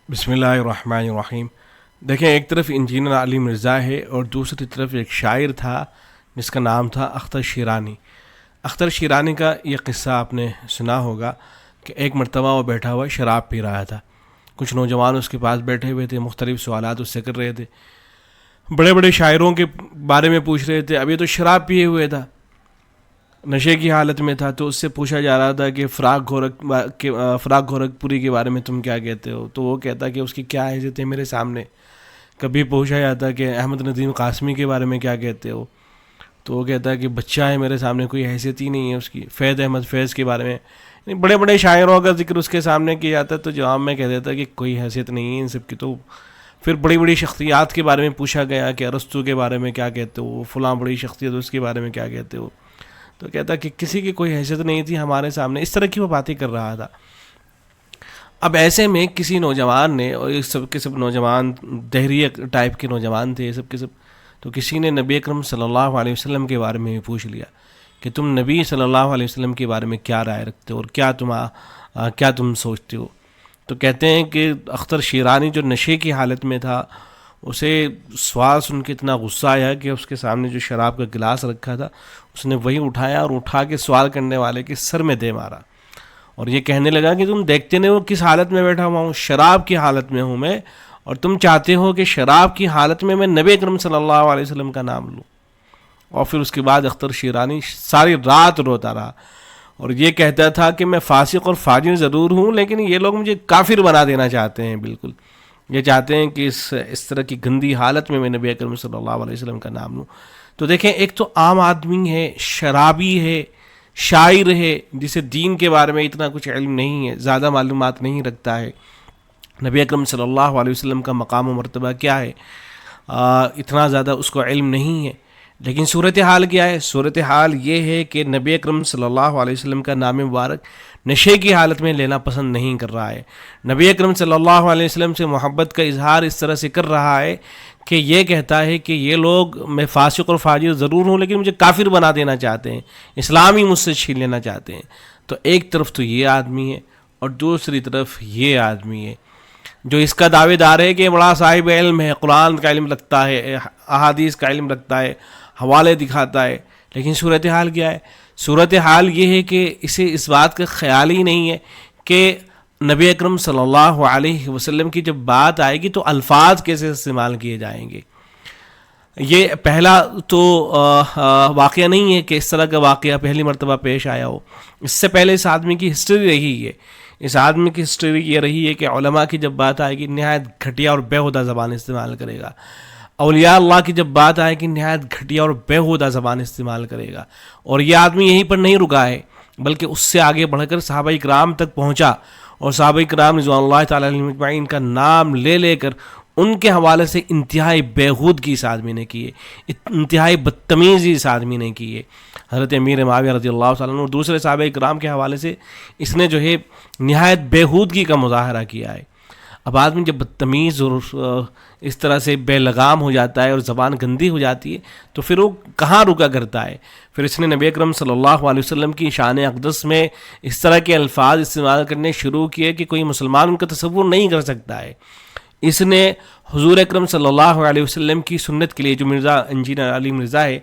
بسم اللہ الرحمن الرحیم۔ دیکھیں، ایک طرف انجینئر علی مرزا ہے اور دوسری طرف ایک شاعر تھا جس کا نام تھا اختر شیرانی۔ اختر شیرانی کا یہ قصہ آپ نے سنا ہوگا کہ ایک مرتبہ وہ بیٹھا ہوا شراب پی رہا تھا۔ کچھ نوجوان اس کے پاس بیٹھے ہوئے تھے، مختلف سوالات اس سے کر رہے تھے، بڑے بڑے شاعروں کے بارے میں پوچھ رہے تھے۔ ابھی تو شراب پیے ہوئے تھا، نشے کی حالت میں تھا، تو اس سے پوچھا جا رہا تھا کہ فراق گورکھ پوری کے بارے میں تم کیا کہتے ہو؟ تو وہ کہتا کہ اس کی کیا حیثیت ہے میرے سامنے۔ کبھی پوچھا جاتا کہ احمد ندیم قاسمی کے بارے میں کیا کہتے ہو؟ تو وہ کہتا ہے کہ بچہ ہے میرے سامنے، کوئی حیثیت ہی نہیں ہے اس کی۔ فیض احمد فیض کے بارے میں، یعنی بڑے بڑے شاعروں کا ذکر اس کے سامنے کیا جاتا ہے، تو جواب میں کہہ دیتا کہ کوئی حیثیت نہیں ہے ان سب کی۔ تو پھر بڑی بڑی شخصیات کے بارے میں پوچھا گیا کہ ارسطو کے بارے میں کیا کہتے ہو، فلاں بڑی شخصیت اس کے بارے میں کیا کہتے ہو؟ تو کہتا کہ کسی کی کوئی حیثیت نہیں تھی ہمارے سامنے۔ اس طرح کی وہ باتیں کر رہا تھا۔ اب ایسے میں کسی نوجوان نے، اور یہ سب کے سب نوجوان دہریہ ٹائپ کے نوجوان تھے سب کے سب، تو کسی نے نبی اکرم صلی اللہ علیہ وسلم کے بارے میں پوچھ لیا کہ تم نبی صلی اللہ علیہ وسلم کے بارے میں کیا رائے رکھتے ہو اور کیا تم سوچتے ہو؟ تو کہتے ہیں کہ اختر شیرانی جو نشے کی حالت میں تھا، اسے سوال سن کے اتنا غصہ آیا کہ اس کے سامنے جو شراب کا گلاس رکھا تھا اس نے وہی اٹھایا اور اٹھا کے سوال کرنے والے کے سر میں دے مارا، اور یہ کہنے لگا کہ تم دیکھتے نہیں ہو کس حالت میں بیٹھا ہوا ہوں، شراب کی حالت میں ہوں میں، اور تم چاہتے ہو کہ شراب کی حالت میں نبی اکرم صلی اللہ علیہ وسلم کا نام لوں۔ اور پھر اس کے بعد اختر شیرانی ساری رات روتا رہا اور یہ کہتا تھا کہ میں فاسق اور فاجر ضرور ہوں، لیکن یہ لوگ مجھے کافر بنا دینا چاہتے ہیں۔ بالکل یہ چاہتے ہیں کہ اس طرح کی گندی حالت میں نبی اکرم صلی اللہ علیہ وسلم کا نام لوں۔ تو دیکھیں، ایک تو عام آدمی ہے، شرابی ہے، شاعر ہے، جسے دین کے بارے میں اتنا کچھ علم نہیں ہے، زیادہ معلومات نہیں رکھتا ہے، نبی اکرم صلی اللہ علیہ وسلم کا مقام و مرتبہ کیا ہے اتنا زیادہ اس کو علم نہیں ہے۔ لیکن صورتحال کیا ہے؟ صورتحال یہ ہے کہ نبی اکرم صلی اللہ علیہ وسلم کا نام مبارک نشے کی حالت میں لینا پسند نہیں کر رہا ہے، نبی اکرم صلی اللہ علیہ وسلم سے محبت کا اظہار اس طرح سے کر رہا ہے کہ یہ کہتا ہے کہ یہ لوگ، میں فاسق اور فاجر ضرور ہوں لیکن مجھے کافر بنا دینا چاہتے ہیں، اسلام ہی مجھ سے چھین لینا چاہتے ہیں۔ تو ایک طرف تو یہ آدمی ہے اور دوسری طرف یہ آدمی ہے جو اس کا دعوے دار ہے کہ بڑا صاحب علم ہے، قرآن کا علم رکھتا ہے، احادیث کا علم رکھتا ہے، حوالے دکھاتا ہے، لیکن صورتحال کیا ہے؟ صورتحال یہ ہے کہ اسے اس بات کا خیال ہی نہیں ہے کہ نبی اکرم صلی اللہ علیہ وسلم کی جب بات آئے گی تو الفاظ کیسے استعمال کیے جائیں گے۔ یہ پہلا تو واقعہ نہیں ہے کہ اس طرح کا واقعہ پہلی مرتبہ پیش آیا ہو، اس سے پہلے اس آدمی کی ہسٹری رہی ہے۔ اس آدمی کی ہسٹری یہ رہی ہے کہ علماء کی جب بات آئے گی نہایت گھٹیا اور بیہودہ زبان استعمال کرے گا، اولیاء اللہ کی جب بات آئے گی نہایت گھٹیا اور بیہودہ زبان استعمال کرے گا۔ اور یہ آدمی یہیں پر نہیں رکا ہے بلکہ اس سے آگے بڑھ کر صحابہ کرام تک پہنچا، اور صحابہ کرام رضوان اللہ تعالی علیہم اجمعین کا نام لے کر ان کے حوالے سے انتہائی بیہودگی اس آدمی نے کی ہے، انتہائی بدتمیزی اس آدمی نے کی ہے۔ حضرت امیر معاویہ رضی اللہ تعالیٰ عنہ اور دوسرے صحابہ کرام کے حوالے سے اس نے جو ہے نہایت بیہودگی کا مظاہرہ کیا ہے۔ اب آدمی جب بدتمیز اور اس طرح سے بے لگام ہو جاتا ہے اور زبان گندی ہو جاتی ہے تو پھر وہ کہاں رکا کرتا ہے؟ پھر اس نے نبی اکرم صلی اللہ علیہ وسلم کی شان اقدس میں اس طرح کے الفاظ استعمال کرنے شروع کیے کہ کوئی مسلمان ان کا تصور نہیں کر سکتا ہے۔ اس نے حضور اکرم صلی اللہ علیہ وسلم کی سنت کے لیے، جو مرزا انجینئر علی مرزا ہے،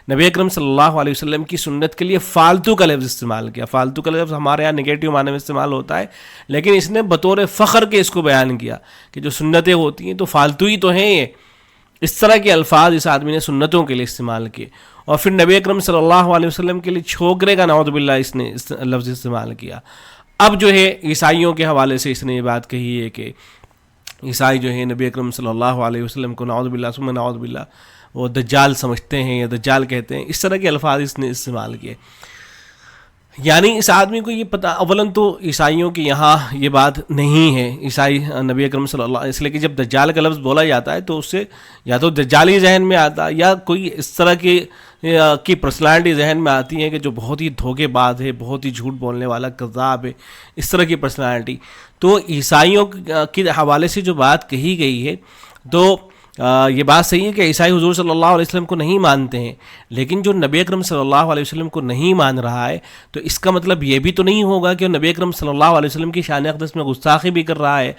نبی اکرم صلی اللہ علیہ وسلم کی سنت کے لیے فالتو کا لفظ استعمال کیا۔ فالتو کا لفظ ہمارے یہاں نگیٹو معنی میں استعمال ہوتا ہے، لیکن اس نے بطور فخر کے اس کو بیان کیا کہ جو سنتیں ہوتی ہیں تو فالتو ہی تو ہیں یہ۔ اس طرح کے الفاظ اس آدمی نے سنتوں کے لیے استعمال کیے، اور پھر نبی اکرم صلی اللہ علیہ وسلم کے لیے چھوکرے کا نعوذ باللہ اس نے لفظ استعمال کیا۔ اب جو ہے عیسائیوں کے حوالے سے اس نے یہ بات کہی ہے کہ عیسائی جو ہے نبی اکرم صلی اللہ علیہ وسلم کو نعوذ باللہ ثم نعوذ باللہ وہ دجال سمجھتے ہیں یا دجال کہتے ہیں۔ اس طرح کے الفاظ اس نے استعمال کیے۔ یعنی اس آدمی کو یہ پتہ، اولاً تو عیسائیوں کے یہاں یہ بات نہیں ہے، عیسائی نبی اکرم صلی اللہ علیہ، اس لیے کہ جب دجال کا لفظ بولا جاتا ہے تو اس سے یا تو دجالی ذہن میں آتا ہے یا کوئی اس طرح کی پرسنالٹی ذہن میں آتی ہے کہ جو بہت ہی دھوکے باز ہے، بہت ہی جھوٹ بولنے والا کذاب ہے، اس طرح کی پرسنالٹی۔ تو عیسائیوں کے حوالے سے جو بات کہی گئی ہے تو یہ بات صحیح ہے کہ عیسائی حضور صلی اللہ علیہ وسلم کو نہیں مانتے ہیں، لیکن جو نبی اکرم صلی اللہ علیہ وسلم کو نہیں مان رہا ہے تو اس کا مطلب یہ بھی تو نہیں ہوگا کہ وہ نبی اکرم صلی اللہ علیہ وسلم کی شان اقدس میں گستاخی بھی کر رہا ہے،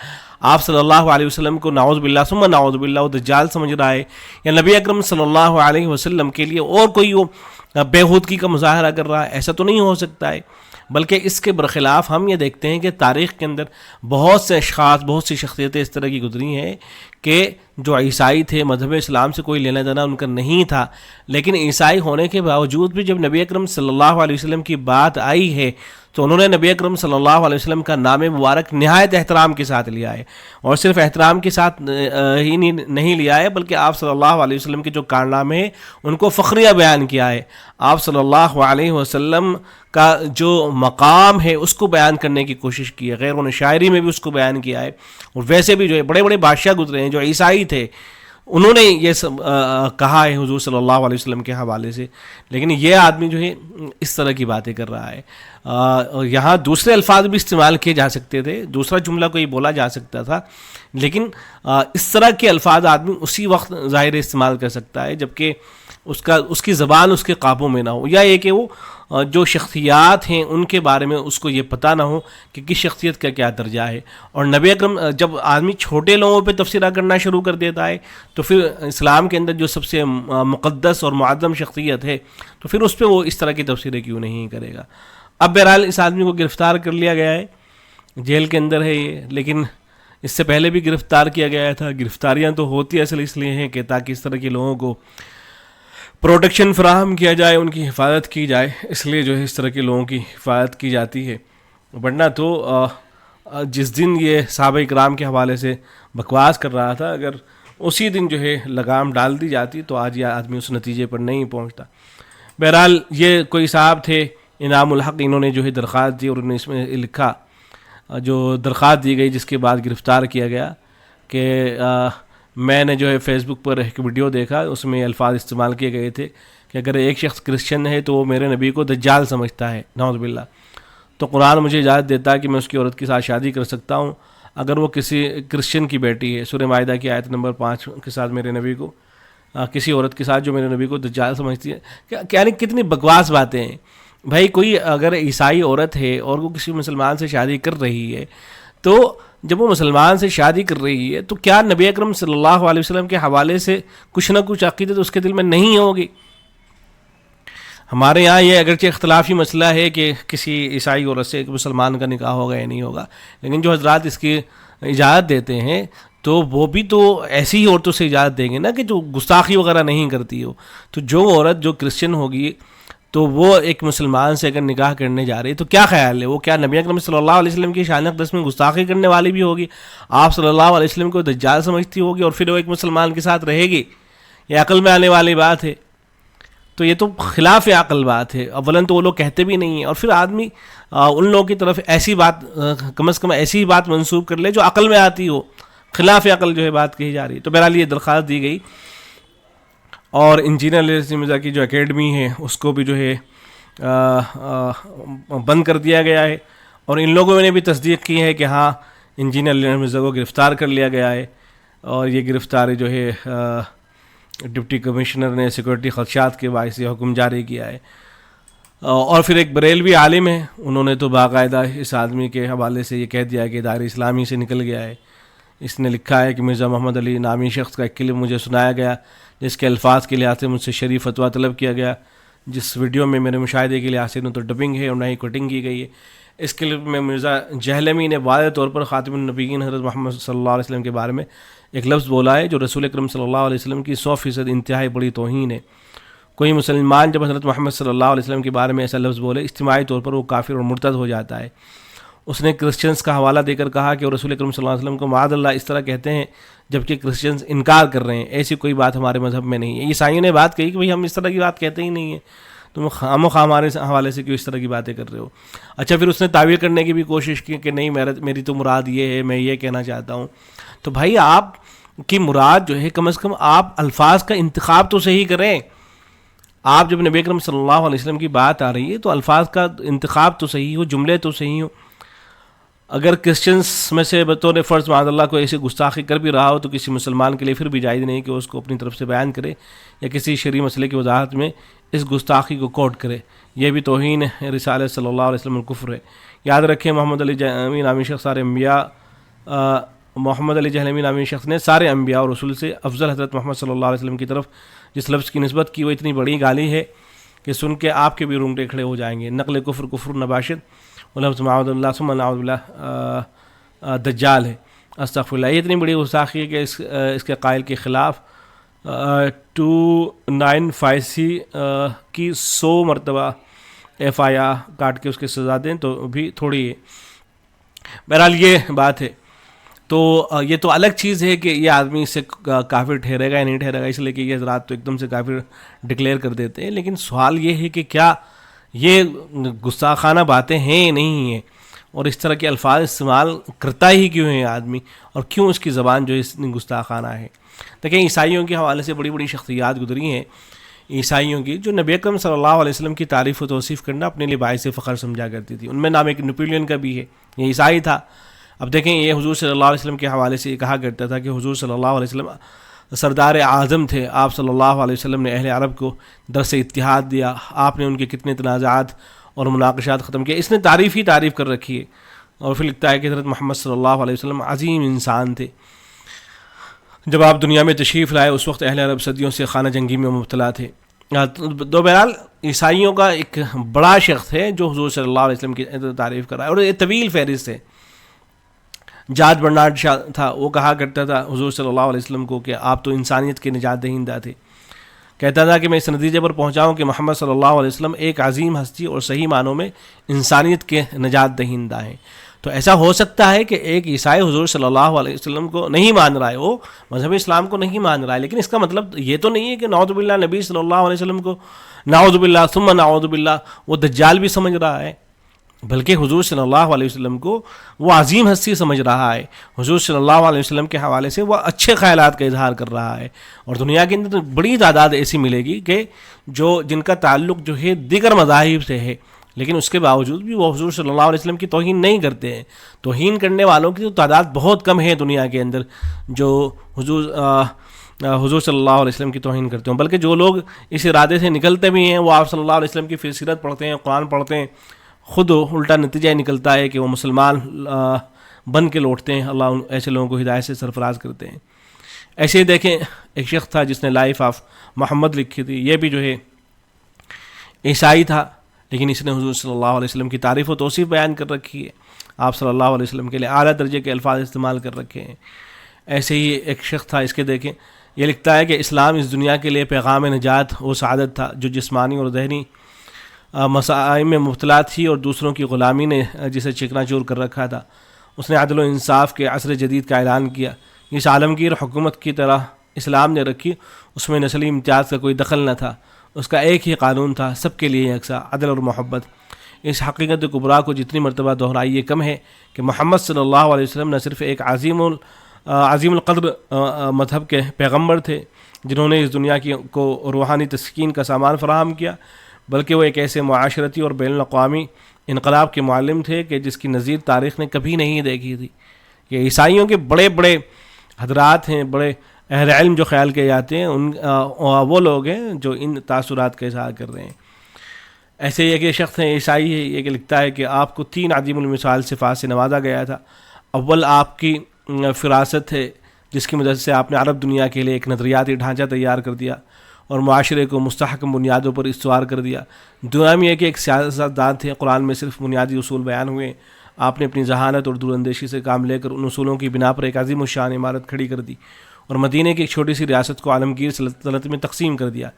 آپ صلی اللہ علیہ وسلم کو نعوذ باللہ ثم نعوذ باللہ دجال سمجھ رہا ہے، یا نبی اکرم صلی اللہ علیہ وسلم کے لیے اور کوئی وہ بےہودگی کا مظاہرہ کر رہا ہے. ایسا تو نہیں ہو سکتا ہے. بلکہ اس کے برخلاف ہم یہ دیکھتے ہیں کہ تاریخ کے اندر بہت سے اشخاص، بہت سی شخصیتیں اس طرح کی گزری ہیں کہ جو عیسائی تھے، مذہب اسلام سے کوئی لینا دینا ان کا نہیں تھا، لیکن عیسائی ہونے کے باوجود بھی جب نبی اکرم صلی اللہ علیہ وسلم کی بات آئی ہے تو انہوں نے نبی اکرم صلی اللہ علیہ وسلم کا نام مبارک نہایت احترام کے ساتھ لیا ہے، اور صرف احترام کے ساتھ ہی نہیں لیا ہے بلکہ آپ صلی اللہ علیہ وسلم کے جو کارنامے ہیں ان کو فخریہ بیان کیا ہے. آپ صلی اللہ علیہ وسلم کا جو مقام ہے اس کو بیان کرنے کی کوشش کی ہے، غیروں نے شاعری میں بھی اس کو بیان کیا ہے. اور ویسے بھی جو ہے بڑے بڑے بادشاہ گزرے ہیں جو عیسائی تھے، انہوں نے یہ سب کہا ہے حضور صلی اللہ علیہ وسلم کے حوالے سے، لیکن یہ آدمی جو ہے اس طرح کی باتیں کر رہا ہے. یہاں دوسرے الفاظ بھی استعمال کیے جا سکتے تھے، دوسرا جملہ کوئی بولا جا سکتا تھا، لیکن اس طرح کے الفاظ آدمی اسی وقت ظاہر استعمال کر سکتا ہے جبکہ اس کی زبان اس کے قابو میں نہ ہو، یا یہ کہ وہ جو شخصیات ہیں ان کے بارے میں اس کو یہ پتہ نہ ہو کہ کس شخصیت کا کیا درجہ ہے. اور نبی اکرم جب آدمی چھوٹے لوگوں پہ تبصرہ کرنا شروع کر دیتا ہے تو پھر اسلام کے اندر جو سب سے مقدس اور معظم شخصیت ہے تو پھر اس پہ وہ اس طرح کی تبصرے کیوں نہیں کرے گا. اب بہرحال اس آدمی کو گرفتار کر لیا گیا ہے، جیل کے اندر ہے یہ، لیکن اس سے پہلے بھی گرفتار کیا گیا تھا. گرفتاریاں تو ہوتی اصل اس لیے ہیں کہ تاکہ اس طرح کے لوگوں کو پروٹیکشن فراہم کیا جائے، ان کی حفاظت کی جائے، اس لیے جو ہے اس طرح کے لوگوں کی حفاظت کی جاتی ہے. ورنہ تو جس دن یہ صحابہ کرام کے حوالے سے بکواس کر رہا تھا، اگر اسی دن جو ہے لگام ڈال دی جاتی تو آج یہ آدمی اس نتیجے پر نہیں پہنچتا. بہرحال یہ کوئی صاحب تھے انعام الحق، انہوں نے جو ہے درخواست دی اور انہوں نے اس میں لکھا، جو درخواست دی گئی جس کے بعد گرفتار کیا گیا، کہ میں نے جو ہے فیس بک پر ایک ویڈیو دیکھا، اس میں الفاظ استعمال کیے گئے تھے کہ اگر ایک شخص کرسچن ہے تو وہ میرے نبی کو دجال سمجھتا ہے، نعوذ باللہ، تو قرآن مجھے اجازت دیتا ہے کہ میں اس کی عورت کے ساتھ شادی کر سکتا ہوں اگر وہ کسی کرسچن کی بیٹی ہے. سورہ مائدہ کی آیت نمبر 5 کے ساتھ میرے نبی کو کسی عورت کے ساتھ جو میرے نبی کو دجال سمجھتی ہے. یعنی کتنی بکواس باتیں ہیں بھائی. کوئی اگر عیسائی عورت ہے اور وہ کسی مسلمان سے شادی کر رہی ہے تو جب وہ مسلمان سے شادی کر رہی ہے تو کیا نبی اکرم صلی اللہ علیہ وسلم کے حوالے سے کچھ نہ کچھ عقیدت اس کے دل میں نہیں ہوگی؟ ہمارے یہاں یہ اگرچہ اختلافی مسئلہ ہے کہ کسی عیسائی عورت سے ایک مسلمان کا نکاح ہوگا یا نہیں ہوگا، لیکن جو حضرات اس کی اجازت دیتے ہیں تو وہ بھی تو ایسی ہی عورتوں سے اجازت دیں گے نا کہ جو گستاخی وغیرہ نہیں کرتی ہو. تو جو عورت جو کرسچن ہوگی تو وہ ایک مسلمان سے اگر نکاح کرنے جا رہی ہے تو کیا خیال ہے وہ کیا نبی اکرم صلی اللہ علیہ وسلم کی شان اقدس میں گستاخی کرنے والی بھی ہوگی؟ آپ صلی اللہ علیہ وسلم کو دجال سمجھتی ہوگی اور پھر وہ ایک مسلمان کے ساتھ رہے گی؟ یہ عقل میں آنے والی بات ہے. تو یہ تو خلاف عقل بات ہے. اولاً تو وہ لوگ کہتے بھی نہیں ہیں، اور پھر آدمی ان لوگوں کی طرف ایسی بات کم از کم ایسی بات منسوب کر لے جو عقل میں آتی ہو. خلاف عقل جو ہے بات کہی جا رہی ہے. تو بہرحال یہ درخواست دی گئی اور انجینئر علیہ مرزا کی جو اکیڈمی ہے اس کو بھی جو ہے بند کر دیا گیا ہے. اور ان لوگوں نے بھی تصدیق کی ہے کہ ہاں انجینئر علیہ مرزا کو گرفتار کر لیا گیا ہے، اور یہ گرفتاری جو ہے ڈپٹی کمشنر نے سیکورٹی خدشات کے باعث یہ حکم جاری کیا ہے. اور پھر ایک بریلوی عالم ہے، انہوں نے تو باقاعدہ اس آدمی کے حوالے سے یہ کہہ دیا کہ دائرہ اسلامی سے نکل گیا ہے. اس نے لکھا ہے کہ مرزا محمد علی نامی شخص کا ایک کلپ مجھے سنایا گیا جس کے الفاظ کے لحاظ سے مجھ سے شریف فتویٰ طلب کیا گیا، جس ویڈیو میں میرے مشاہدے کے لحاظ سے نہ تو ڈبنگ ہے اور نہ ہی کٹنگ کی گئی ہے. اس کلپ میں مرزا جہلمی نے واضح طور پر خاتم النبیین حضرت محمد صلی اللہ علیہ وسلم کے بارے میں ایک لفظ بولا ہے جو رسول اکرم صلی اللہ علیہ وسلم کی 100% انتہائی بڑی توہین ہے. کوئی مسلمان جب حضرت محمد صلی اللہ علیہ وسلم کے بارے میں ایسا لفظ بولے اجتماعی طور پر وہ کافر اور مرتد ہو جاتا ہے. اس نے کرسچنز کا حوالہ دے کر کہا کہ وہ رسول اکرم صلی اللہ علیہ وسلم کو معاذ اللہ اس طرح کہتے ہیں جبکہ کرسچنز انکار کر رہے ہیں. ایسی کوئی بات ہمارے مذہب میں نہیں ہے. عیسائیوں نے بات کہی کہ بھئی ہم اس طرح کی بات کہتے ہی نہیں ہیں، تم خام و خواہ ہمارے حوالے سے کیوں اس طرح کی باتیں کر رہے ہو. اچھا پھر اس نے تعبیر کرنے کی بھی کوشش کی کہ نہیں میری تو مراد یہ ہے، میں یہ کہنا چاہتا ہوں. تو بھائی آپ کی مراد جو ہے کم از کم آپ الفاظ کا انتخاب تو صحیح کریں. آپ جب نبی اکرم صلی اللہ علیہ وسلم کی بات آ رہی ہے تو الفاظ کا انتخاب تو صحیح ہو، جملے تو صحیح ہو. اگر کرسچنس میں سے بطور فرض معاذ اللہ کو ایسی گستاخی کر بھی رہا ہو تو کسی مسلمان کے لیے پھر بھی جائز نہیں کہ اس کو اپنی طرف سے بیان کرے یا کسی شرعی مسئلے کی وضاحت میں اس گستاخی کو کوٹ کرے. یہ بھی توہین رسالت صلی اللہ علیہ وسلم الکفر ہے. یاد رکھیں محمد علی جہلمی نامی شخص سارے انبیاء محمد علی جہلمی نامی شخص نے سارے انبیاء اور رسول سے افضل حضرت محمد صلی اللہ علیہ وسلم کی طرف جس لفظ کی نسبت کی وہ اتنی بڑی گالی ہے کہ سن کے آپ کے بھی رونگٹے کھڑے ہو جائیں گے. نقل کفر کفر نباشد ولفظ معاذ اللہ ثم نعوذ باللہ دجال ہے. استغفر اللہ. یہ اتنی بڑی گستاخی ہے کہ اس کے قائل کے خلاف 295C کی 100 مرتبہ FIR کاٹ کے اس کی سزا دیں تو بھی تھوڑی ہے. بہرحال یہ بات ہے. تو یہ تو الگ چیز ہے کہ یہ آدمی اس سے کافر ٹھہرے گا یا نہیں ٹھہرے گا، اس لیے کہ یہ حضرات تو ایک دم سے کافر ڈکلیئر کر دیتے ہیں. لیکن سوال یہ ہے کہ کیا یہ گستاخانہ باتیں ہیں یا نہیں ہیں، اور اس طرح کے الفاظ استعمال کرتا ہی کیوں ہے آدمی، اور کیوں اس کی زبان جو ہے اتنی گستاخانہ ہے. دیکھیں عیسائیوں کے حوالے سے بڑی بڑی شخصیات گزری ہیں عیسائیوں کی جو نبی اکرم صلی اللہ علیہ وسلم کی تعریف و توصیف کرنا اپنے لیے باعث فخر سمجھا کرتی تھی. ان میں نام ایک نپولین کا بھی ہے، یہ عیسائی تھا. اب دیکھیں یہ حضور صلی اللہ علیہ وسلم کے حوالے سے یہ کہا کرتا تھا کہ حضور صلی اللہ علیہ وسلم سردار اعظم تھے. آپ صلی اللہ علیہ وسلم نے اہل عرب کو درس اتحاد دیا، آپ نے ان کے کتنے تنازعات اور مناقشات ختم کیے. اس نے تعریف ہی تعریف کر رکھی ہے. اور پھر لکھتا ہے کہ حضرت محمد صلی اللہ علیہ وسلم عظیم انسان تھے. جب آپ دنیا میں تشریف لائے اس وقت اہل عرب صدیوں سے خانہ جنگی میں مبتلا تھے. تو بہرحال عیسائیوں کا ایک بڑا شخص ہے جو حضور صلی اللہ علیہ وسلم کی تعریف کر رہا ہے، اور یہ طویل فہرست ہے. جارج برنارڈ شاہ تھا، وہ کہا کرتا تھا حضور صلی اللہ علیہ وسلم کو کہ آپ تو انسانیت کے نجات دہندہ تھے. کہتا تھا کہ میں اس نتیجے پر پہنچا ہوں کہ محمد صلی اللہ علیہ وسلم ایک عظیم ہستی اور صحیح معنوں میں انسانیت کے نجات دہندہ ہیں. تو ایسا ہو سکتا ہے کہ ایک عیسائی حضور صلی اللہ علیہ وسلم کو نہیں مان رہا ہے، وہ مذہب اسلام کو نہیں مان رہا ہے، لیکن اس کا مطلب یہ تو نہیں ہے کہ نعوذ باللہ نبی صلی اللہ علیہ وسلم کو نعوذ باللہ ثم نعوذ باللہ وہ دجال بھی سمجھ رہا ہے، بلکہ حضور صلی اللہ علیہ وسلم کو وہ عظیم ہستی سمجھ رہا ہے. حضور صلی اللہ علیہ وسلم کے حوالے سے وہ اچھے خیالات کا اظہار کر رہا ہے. اور دنیا کے اندر بڑی تعداد ایسی ملے گی کہ جن کا تعلق جو ہے دیگر مذاہب سے ہے، لیکن اس کے باوجود بھی وہ حضور صلی اللہ علیہ وسلم کی توہین نہیں کرتے ہیں. توہین کرنے والوں کی تو تعداد بہت کم ہے دنیا کے اندر جو حضور صلی اللہ علیہ وسلم کی توہین کرتے ہیں. بلکہ جو لوگ اس ارادے سے نکلتے بھی ہیں وہ آپ صلی اللہ علیہ وسلم کی سیرت پڑھتے ہیں، قرآن پڑھتے ہیں، خود الٹا نتیجہ نکلتا ہے کہ وہ مسلمان بن کے لوٹتے ہیں. اللہ ایسے لوگوں کو ہدایت سے سرفراز کرتے ہیں. ایسے ہی دیکھیں ایک شخص تھا جس نے لائف آف محمد لکھی تھی. یہ بھی جو ہے عیسائی تھا، لیکن اس نے حضور صلی اللہ علیہ وسلم کی تعریف و توصیف بیان کر رکھی ہے. آپ صلی اللہ علیہ وسلم کے لیے اعلیٰ درجے کے الفاظ استعمال کر رکھے ہیں. ایسے ہی ایک شخص تھا، اس کے دیکھیں یہ لکھتا ہے کہ اسلام اس دنیا کے لیے پیغام نجات و سعادت تھا جو جسمانی اور ذہنی مسائل میں مبتلا تھی اور دوسروں کی غلامی نے جسے چکنا چور کر رکھا تھا. اس نے عدل و انصاف کے عصر جدید کا اعلان کیا. اس عالمگیر حکومت کی طرح اسلام نے رکھی، اس میں نسلی امتیاز کا کوئی دخل نہ تھا. اس کا ایک ہی قانون تھا، سب کے لیے یکساں عدل اور محبت. اس حقیقت کبریٰ کو جتنی مرتبہ دہرائیے کم ہے کہ محمد صلی اللہ علیہ وسلم نہ صرف ایک عظیم القدر مذہب کے پیغمبر تھے جنہوں نے اس دنیا کو روحانی تسکین کا سامان فراہم کیا، بلکہ وہ ایک ایسے معاشرتی اور بین الاقوامی انقلاب کے معلم تھے کہ جس کی نظیر تاریخ نے کبھی نہیں دیکھی تھی. یہ عیسائیوں کے بڑے بڑے حضرات ہیں، بڑے اہل علم جو خیال کیے جاتے ہیں، وہ لوگ ہیں جو ان تاثرات کا اظہار کر رہے ہیں. ایسے ہی ایک شخص ہے عیسائی ہے، یہ کہ لکھتا ہے کہ آپ کو 3 عظیم المثال صفات سے نوازا گیا تھا. اول آپ کی فراست ہے جس کی مدد سے آپ نے عرب دنیا کے لیے ایک نظریاتی ڈھانچہ تیار کر دیا اور معاشرے کو مستحکم بنیادوں پر استوار کر دیا. دوسرا یہ کہ ایک سیاستدان تھے، قرآن میں صرف بنیادی اصول بیان ہوئے، آپ نے اپنی ذہانت اور دور اندیشی سے کام لے کر ان اصولوں کی بنا پر ایک عظیم الشان عمارت کھڑی کر دی اور مدینہ کی ایک چھوٹی سی ریاست کو عالمگیر سلطنت میں تقسیم کر دیا.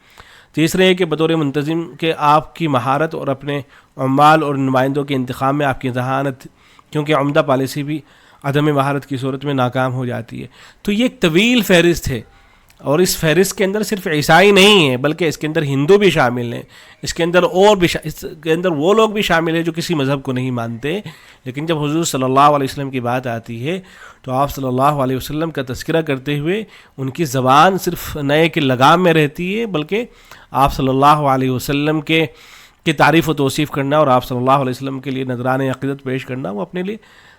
تیسرے یہ کہ بطور منتظم کہ آپ کی مہارت اور اپنے عمال اور نمائندوں کے انتخاب میں آپ کی ذہانت، کیونکہ عمدہ پالیسی بھی عدم مہارت کی صورت میں ناکام ہو جاتی ہے. تو یہ ایک طویل فہرست ہے، اور اس فہرست کے اندر صرف عیسائی نہیں ہیں بلکہ اس کے اندر ہندو بھی شامل ہیں، اس کے اندر اس کے اندر وہ لوگ بھی شامل ہیں جو کسی مذہب کو نہیں مانتے. لیکن جب حضور صلی اللہ علیہ وسلم کی بات آتی ہے تو آپ صلی اللہ علیہ وسلم کا تذکرہ کرتے ہوئے ان کی زبان صرف نئے کے لگام میں رہتی ہے، بلکہ آپ صلی اللہ علیہ وسلم کی تعریف و توصیف کرنا اور آپ صلی اللہ علیہ وسلم کے لیے نذران عقیدت پیش کرنا وہ اپنے لیے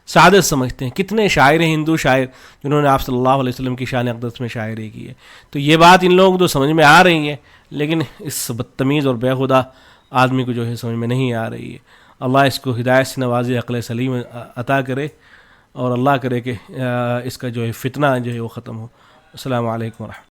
سعادت سمجھتے ہیں. کتنے شاعر ہیں ہندو شاعر جنہوں نے آپ صلی اللہ علیہ وسلم کی شان اقدس میں شاعری کی ہے. تو یہ بات ان لوگوں کو تو سمجھ میں آ رہی ہے, لیکن اس بدتمیز اور بے خدا آدمی کو جو ہے سمجھ میں نہیں آ رہی ہے. اللہ اس کو ہدایت سے نوازے, عقل سلیم عطا کرے, اور اللہ کرے کہ اس کا جو ہے فتنہ جو ہے وہ ختم ہو. السلام علیکم ورحمۃ اللہ.